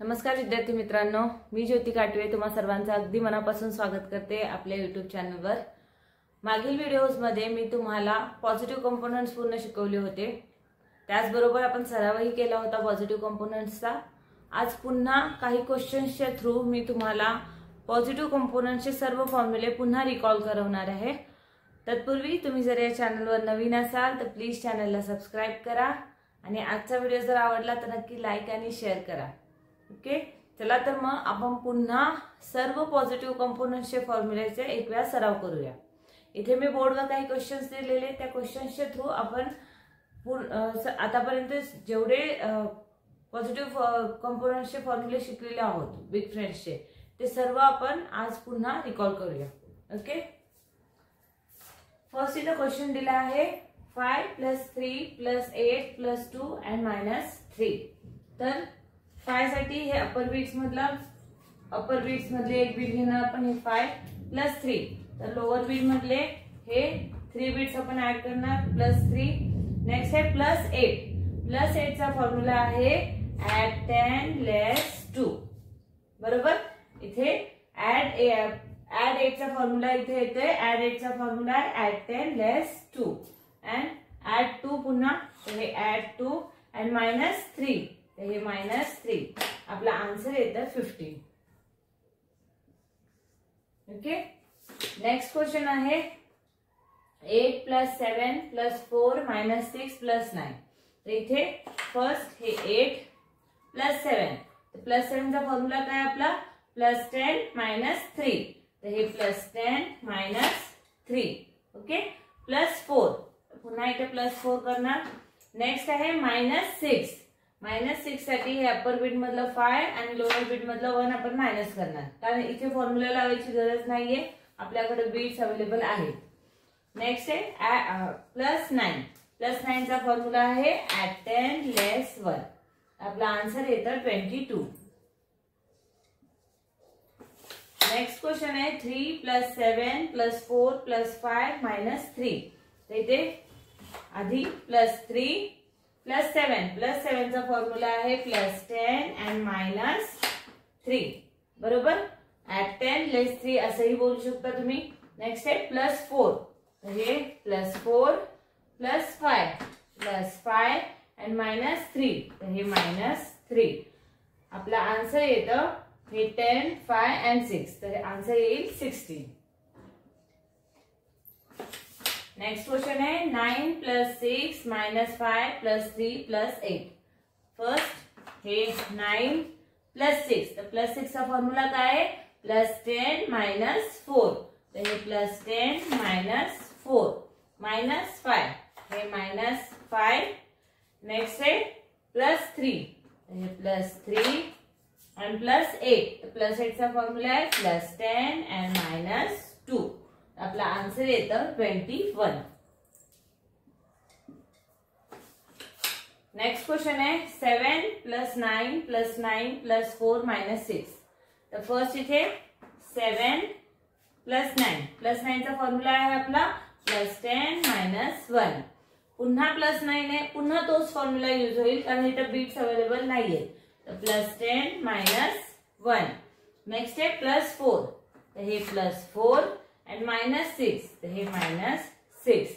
नमस्कार विद्यार्थी मित्रांनो, मी ज्योती काटवे तुम्हा सर्वांचं अगदी मनापासून स्वागत करते आपल्या YouTube चॅनलवर। मागील व्हिडिओजमध्ये मी तुम्हाला पॉझिटिव्ह कंपोनेंट्स पूर्ण शिकवले होते, त्याचबरोबर आपण सरावही केला होता पॉझिटिव्ह कंपोनेंट्सचा। आज पुन्हा काही क्वेश्चन्सच्या थ्रू मी तुम्हाला पॉझिटिव्ह कंपोनेंट्सचे सर्व फॉर्म्युले पुन्हा रिकॉल करवणार आहे। तत्पूर्वी तुम्ही जर या चॅनलवर नवीन असाल तर प्लीज चॅनलला सबस्क्राइब करा आणि आजचा व्हिडिओ जर आवडला तर नक्की लाईक आणि शेअर करा। ओके, चला तर मग आपण पुन्हा सर्व पॉझिटिव्ह कंपोनेंट्सचे फॉर्म्युलेचे एक वेळा सराव करूया। इथे मी बोर्डवर काही क्वेश्चन्स दिलेले, त्या क्वेश्चन्सच्या थ्रू आपण आतापर्यंत जेवढे पॉझिटिव्ह कंपोनेंट्सचे फॉर्म्युले शिकलेले आहोत बिग फ्रेंड्सचे, ते सर्व आपण आज पुन्हा रिकॉल करूया। ओके, फर्स्ट इथं क्वेश्चन दिला आहे 5 + 3 + 8 + 2 and -3। तर 5 साठी हे अपर बीट्स मधले एक बीट घेणार आपण, हे 5 + 3। तर लोअर बीट मधले हे 3 बीट्स आपण ऍड करणार +3। नेक्स्ट आहे +8 चा फॉर्म्युला आहे add 10 less 2, बरोबर। इथे add 8 चा फॉर्म्युला इथे येतोय, add 8 चा फॉर्म्युला आहे add 10 less 2 and add 2 पुन्हा, तर हे add 2 and -3, तर हे -3। आपला आन्सर येतं 15। ओके, नेक्स्ट क्वेश्चन आहे 8 + 7 + 4 - 6 + 9। तर इथे फर्स्ट हे 8 + 7, तर +7 चा फॉर्म्युला काय आपला +10 - 3, तर हे +10 - 3। ओके, +4 पुन्हा इथे +4 करणार। नेक्स्ट आहे -6 साठी हे अपर बीट मधलं 5 आणि लोअर बीट मधलं 1 आपण मायनस करणार, कारण इथे फॉर्म्युला लावायची गरज नाहीये, आपल्याकडे बीट्स अवेलेबल आहेत। नेक्स्ट आहे +9 चा फॉर्म्युला आहे add 10 less 1। आपला आन्सर येतं 22। नेक्स्ट क्वेश्चन आहे 3 + 7 + 4 + 5 - 3। तर इथे आधी +3 + 7 चा फॉर्म्युला आहे +10 and -3, बरोबर। add 10 less 3 असंही बोलू शकता तुम्ही। नेक्स्ट आहे +4, तर हे +4 + 5 and -3, तर हे -3। आपला आन्सर येतं हे 10, 5 and 6, तर आन्सर येईल 16। नेक्स्ट क्वेश्चन आहे 9 + 6 - 5 + 3 + 8। फर्स्ट हे 9 + 6, तर +6 चा फॉर्म्युला काय आहे +10 - 4, तर हे +10 - 4 -5, हे -5। नेक्स्ट आहे +3, तर हे +3 and +8, तर +8 चा फॉर्म्युला आहे +10 and -2। आपला आन्सर येतं 21। नेक्स्ट क्वेश्चन आहे 7 + 9 + 9 + 4 - 6। तर फर्स्ट इथे 7 + 9 चा फॉर्म्युला आहे आपला +10 - 1। पुन्हा +9 आहे, पुन्हा तोच फॉर्म्युला यूज होईल, कारण इथे बीट्स अवेलेबल नाहीये, तर +10 - 1। नेक्स्ट आहे +4, तर हे +4 and -6, तर हे -6।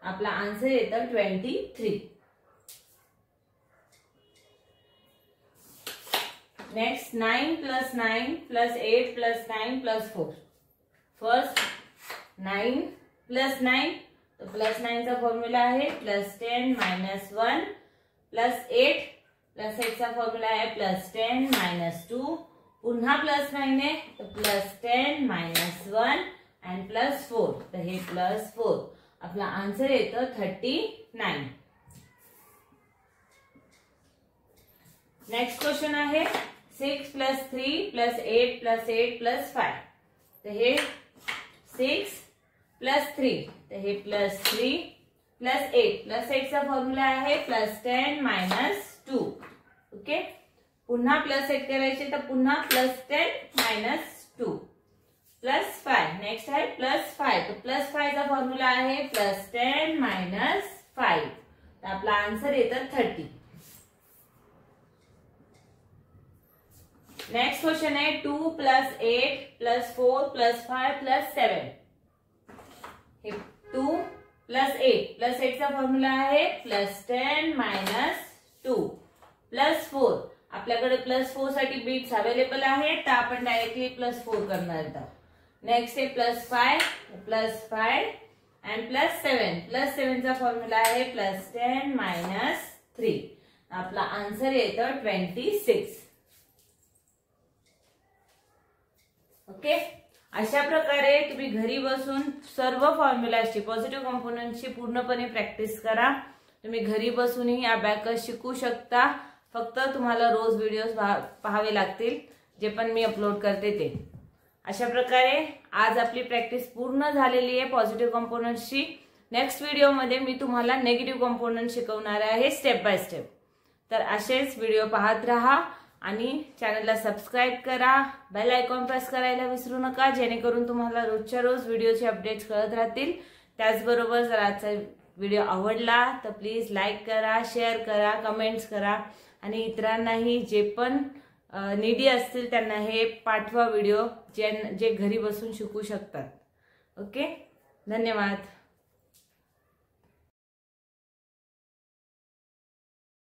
आपला आन्सर येतं 23। नेक्स्ट 9 + 9 + 8 + 9 + 4। फर्स्ट 9 + 9, तर +9 चा फॉर्म्युला आहे +10 - 1 +8 चा फॉर्म्युला आहे +10 - 2। पुन्हा +9 आहे, तर +10 - 1 and +4, तर हे +4। आपला आन्सर येतं 39। नेक्स्ट क्वेश्चन आहे 6 + 3 + 8 + 8 + 5। तर हे 6 + 3, तर हे +3 + 8 चा फॉर्म्युला आहे +10 - 2। ओके, पुन्हा +8 करायचे, तर पुन्हा +10 - 2 +5। नेक्स्ट आहे +5, तर +5 चा फॉर्म्युला आहे +10 - 5, तर आपला आन्सर येतं 30। नेक्स्ट क्वेश्चन है 2 + 8 + 4 + 5 + 7. 2 + 8 + 8 चा फॉर्म्युला आहे +10 - 2 + 4. आपल्याकडे +4 साठी बिट्स अवेलेबल आहेत तर आपण डायरेक्टली +4 करणार आहोत. नेक्स्ट आहे +5 +5 and +7. +7 चा फॉर्म्युला आहे +10 - 3. आपला आन्सर येतं 26. ओके, अशा प्रकारे तुम्ही घरी बसून सर्व फॉर्म्युलाची पॉझिटिव्ह कंपोनंटची पूर्णपणे प्रॅक्टिस करा. तुम्ही घरी बसूनही अबॅकस शिकू शकता. फक्त तुम्हाला रोज व्हिडिओज पाहावे लागतील, जे पण मी अपलोड करते ते. अशा प्रकारे आज आपली प्रॅक्टिस पूर्ण झालेली आहे पॉझिटिव्ह कंपोनंट्सची. नेक्स्ट व्हिडिओमध्ये मी तुम्हाला नेगेटिव्ह कंपोनंट शिकवणार आहे स्टेप बाय स्टेप. तर असेच व्हिडिओ पाहत राहा आणि चॅनलला सबस्क्राईब करा. बेल आयकॉन प्रेस करायला विसरू नका, जेणेकरून तुम्हाला रोजच्या रोज व्हिडिओचे अपडेट्स कळत राहतील. त्याचबरोबर जर आजचा व्हिडिओ आवडला तर प्लीज लाईक करा, शेअर करा, कमेंट्स करा आणि इतरांनाही जे पण नीडी असतील त्यांना हे पाठवा व्हिडिओ, जे घरी बसून शिकू शकतात. ओके, धन्यवाद.